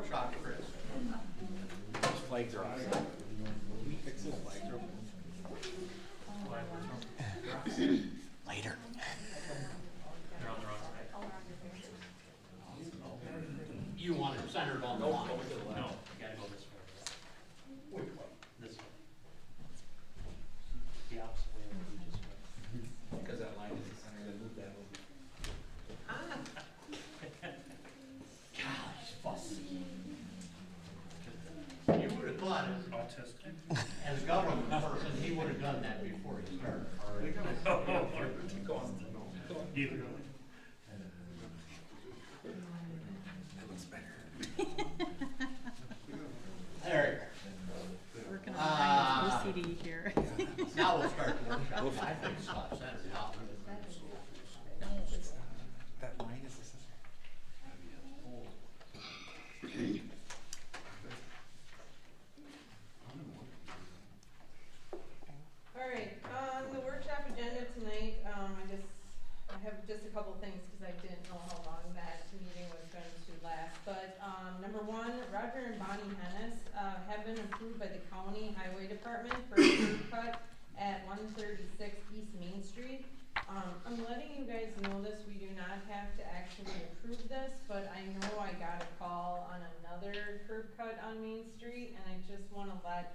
workshop, Chris. Those flags are awesome. Can you fix those flags real quick? Later. They're on the wrong side. You want it centered on the line. No, you gotta go this way. Which way? This way. The opposite way of what you just went. Because that line is the center, they moved that over. Gosh, fussy. You would have thought Autistic. as government person, he would have done that before he started. Either way. That looks better. There Working you on Ah. OCD here. go. Now we'll start the workshop. I think stop center now. That line is the center. All right, on the workshop agenda tonight, I have just a couple things, cause I didn't know how long that meeting was going to last. But, number one, Roger and Bonnie Hennis, have been approved by the county highway department for a curb cut at 136 East Main Street. I'm letting you guys know this, we do not have to actually approve this, but I know I got a call on another curb cut on Main Street, and I just wanna let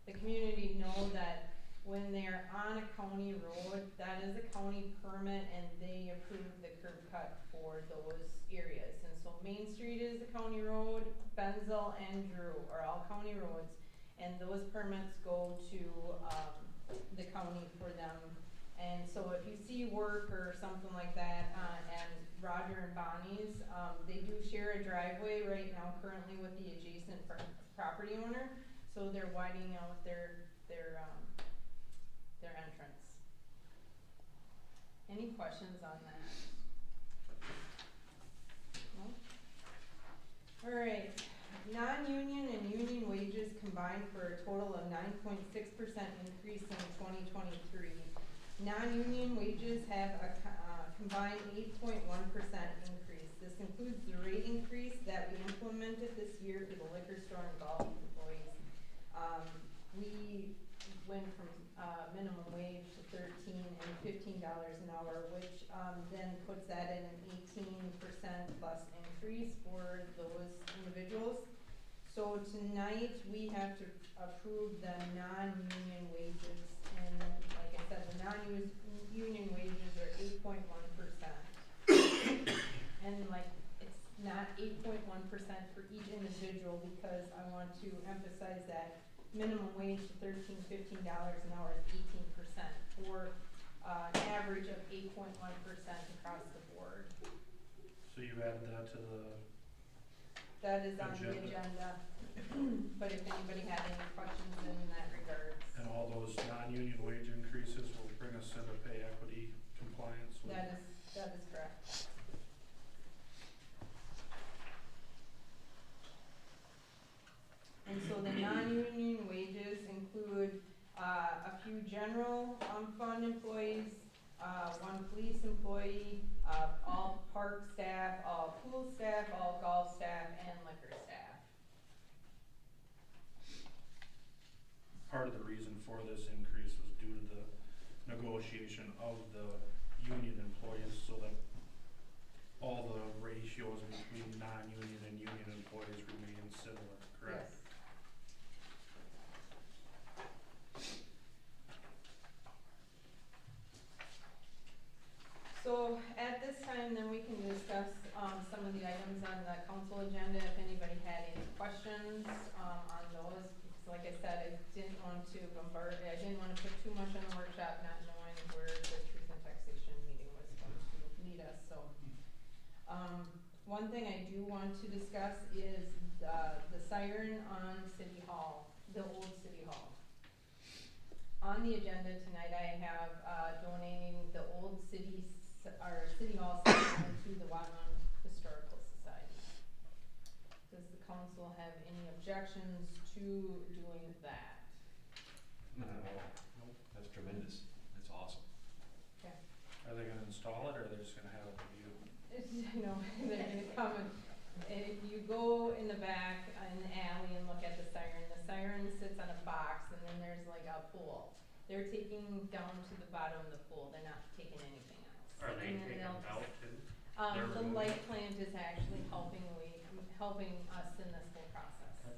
the community know that when they're on a county road, that is a county permit and they approve the curb cut for those areas. And so Main Street is a county road, Benzel and Drew are all county roads, and those permits go to, the county for them. And so if you see work or something like that, and Roger and Bonnie's, they do share a driveway right now currently with the adjacent property owner, so they're widening out their entrance. Any questions on that? No? Alright, non-union and union wages combined for a total of 9.6% increase in 2023. Non-union wages have a combined 8.1% increase. This includes the rate increase that we implemented this year for the liquor store and golf employees. We went from minimum wage to $13 and $15 an hour, which then puts that at an 18% plus increase for those individuals. So tonight, we have to approve the non-union wages, and like I said, the non-union wages are 8.1%. And like, it's not 8.1% for each individual, because I want to emphasize that minimum wage to $13, $15 an hour is 18%, for an average of 8.1% across the board. So you added that to the, That is on the Agenda. agenda, but if anybody had any questions in that regard, and all those non-union wage increases will bring us into pay equity compliance with. that is correct. And so the non-union wages include, a few general, fund employees, one police employee, all park staff, all pool staff, all golf staff, and liquor staff. Part of the reason for this increase was due to the negotiation of the union employees, so that all the ratios between non-union and union employees remain similar, correct? Yes. So at this time, then we can discuss, some of the items on the council agenda, if anybody had any questions, on those. Because like I said, I didn't want to bombard, I didn't want to put too much on the workshop, not knowing where the truth and taxation meeting was going to lead us, so. One thing I do want to discuss is the siren on City Hall, the old City Hall. On the agenda tonight, I have, donating the old City Hall siren to the Watman Historical Society. Does the council have any objections to doing that? None at all. Nope. That's tremendous. That's awesome. Okay. Are they gonna install it, or are they just gonna have it for you? It's, you know, they're gonna come if you go in the back in the alley and look at the siren sits on a box and then there's like a pool. They're taking down to the bottom of the pool, they're not taking anything else. Are they And then taking they'll- out too? The They're removing? light plant is actually helping us in this whole process. Okay.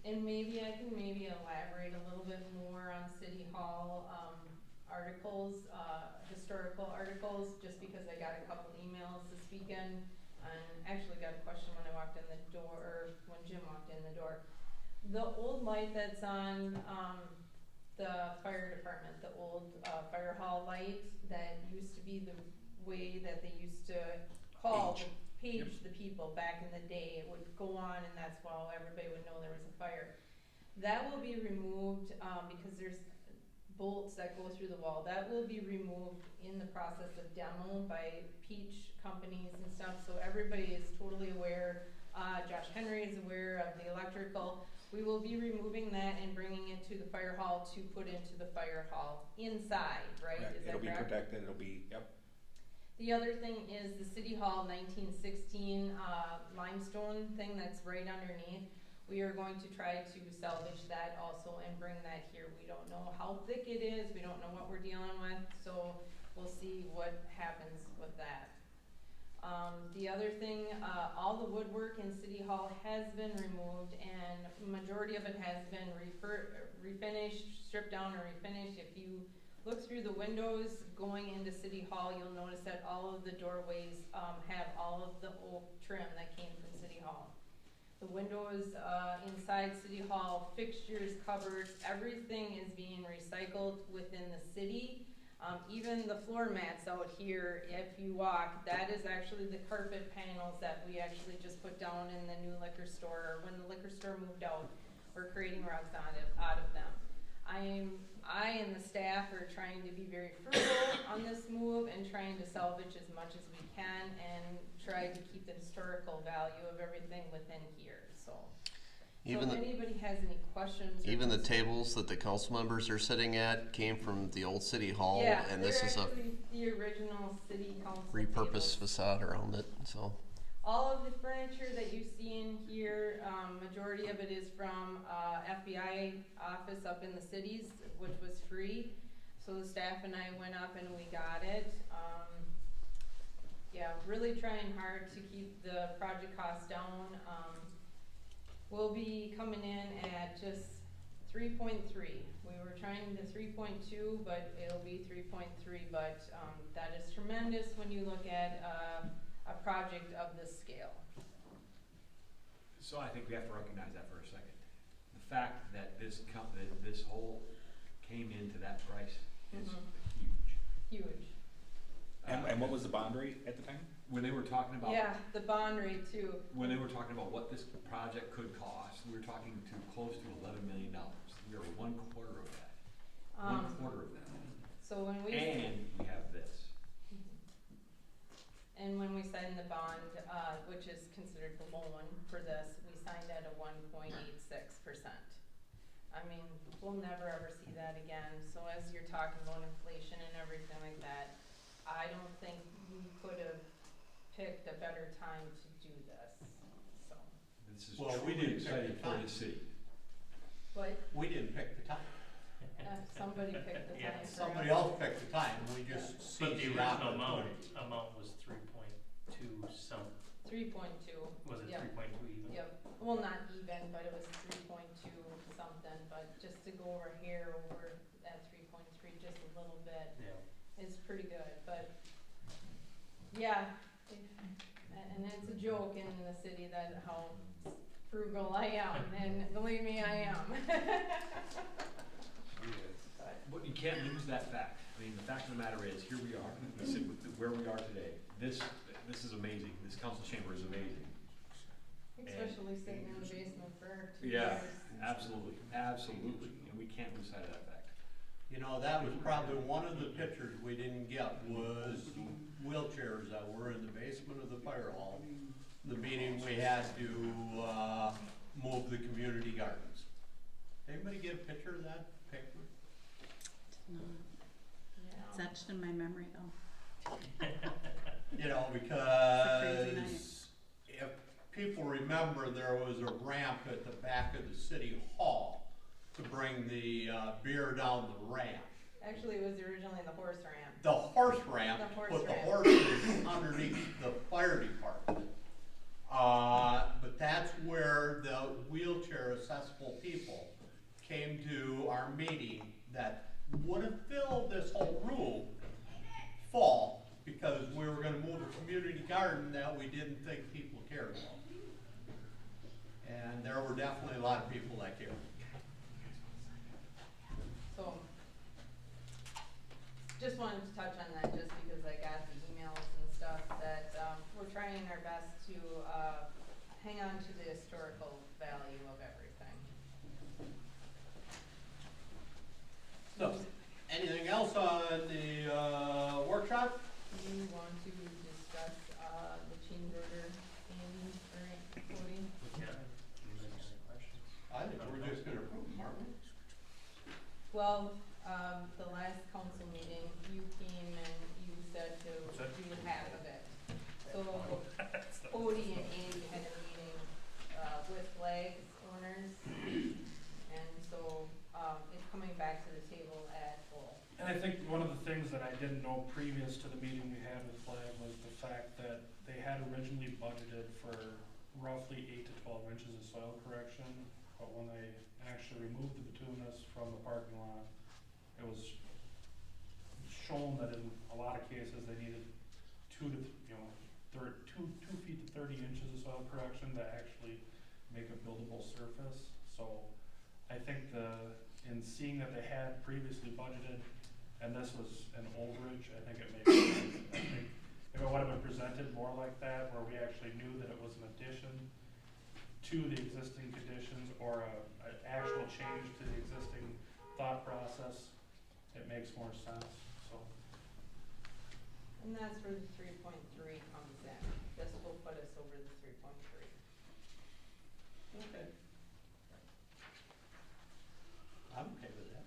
And maybe I can elaborate a little bit more on City Hall, articles, historical articles, just because I got a couple emails this weekend, and actually got a question when I walked in the door, or when Jim walked in the door. The old light that's on, the fire department, the old, fire hall light that used to be the way that they used to page the people back in the day. It would go on and that's how everybody would know there was a fire. That will be removed, because there's bolts that go through the wall. That will be removed in the process of demo by Peach companies and stuff, so everybody is totally aware. Josh Henry is aware of the electrical. We will be removing that and bringing it to the fire hall to put into the fire hall inside, right? Is that It'll be correct? protected, it'll be, yep. The other thing is the City Hall 1916 limestone thing that's right underneath. We are going to try to salvage that also and bring that here. We don't know how thick it is, we don't know what we're dealing with, so we'll see what happens with that. The other thing, all the woodwork in City Hall has been removed and majority of it has been refinished, stripped down and refinished. If you look through the windows going into City Hall, you'll notice that all of the doorways have all of the oak trim that came from City Hall. The windows inside City Hall, fixtures, cupboards, everything is being recycled within the city. Even the floor mats out here, if you walk, that is actually the carpet panels that we actually just put down in the new liquor store. When the liquor store moved out, we're creating rugs out of them. I and the staff are trying to be very frugal on this move and trying to salvage as much as we can and try to keep the historical value of everything within here, so. Even So if anybody has any questions. or Even the concerns- tables that the council members are sitting at came from the old city hall, Yeah, and this they're is a actually the original city council repurposed tables. facade around it, so. All of the furniture that you see in here, majority of it is from FBI office up in the cities, which was free. So the staff and I went up and we got it. Yeah, really trying hard to keep the project costs down. We'll be coming in at just 3.3. We were trying to 3.2, but it'll be 3.3. But that is tremendous when you look at a project of this scale. So I think we have to recognize that for a second. The fact that this whole came into that price is huge. Huge. And what was the bond rate at the time? When they were talking about Yeah, the bond rate too. when they were talking about what this project could cost, we were talking to close to $11 million. We are 1/4 of that. 1/4 of that. So when we And we have this. And when we signed the bond, which is considered the loan for this, we signed at a 1.86%. I mean, we'll never ever see that again. So as you're talking about inflation and everything like that, I don't think we could have picked a better time to do this, so. This is Well, we truly didn't pick exciting the for time. the city. But We didn't pick the time. somebody picked the Yeah, time for us. Somebody else picked the time, we just But seized the the original opportunity. amount was 3.2 some, 3.2. was it Yep. 3.2 even? Yep, well, not even, but it was 3.2 something, but just to go over here, over at 3.3 just a little bit, Yeah. is pretty good, but, yeah. And it's a joke in the city that how frugal I am, and believe me, I am. But you can't lose that fact. I mean, the fact of the matter is, here we are, where we are today. This is amazing. This council chamber is amazing. Especially sitting in the basement for 2 Yeah, years. absolutely, absolutely. And we can't lose sight of that fact. You know, that was probably one of the pictures we didn't get was wheelchairs that were in the basement of the fire hall. The meeting we had to, move the community gardens. Anybody get a picture of that picture? No, Yeah. it's etched in my memory though. You know, crazy because if people remember, there was a ramp at the back of the city hall to bring the beer down the ramp. Actually, it was originally the horse ramp. The horse ramp, The horse put the ramp. horses underneath the fire department. But that's where the wheelchair accessible people came to our meeting that would have filled this whole room full, because we were gonna move a community garden that we didn't think people cared about. And there were definitely a lot of people that cared. So, just wanted to touch on that just because I got the emails and stuff that, we're trying our best to, hang on to the historical value of everything. So, anything else on the workshop? Do you want to discuss, the change order, Andy, or Cody? Yeah. Any questions? I think we're just gonna approve them, aren't we? Well, the last council meeting, you came and you said to What's that? do half of it. So Cody and Andy had a meeting, with flag owners, and so, it's coming back to the table at full. And I think one of the things that I didn't know previous to the meeting we had with Flag was the fact that they had originally budgeted for roughly 8 to 12 inches of soil correction, but when they actually removed the bituminous from the parking lot, it was shown that in a lot of cases, they needed 2 feet to 30 inches of soil correction to actually make a buildable surface. So I think in seeing that they had previously budgeted, and this was an overage, I think it makes sense. I think if it would have been presented more like that, where we actually knew that it was an addition to the existing conditions or an actual change to the existing thought process, it makes more sense, so. And that's where the 3.3 comes in. This will put us over the 3.3. Okay. I'm okay with that.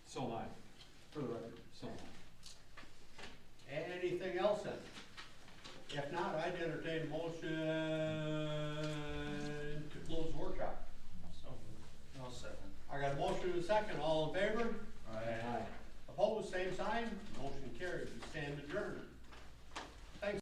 So am I, for the record, so am I. Anything else then? If not, I'd entertain a motion to close the workshop. So, I'll second. I got a motion and a second, all in favor?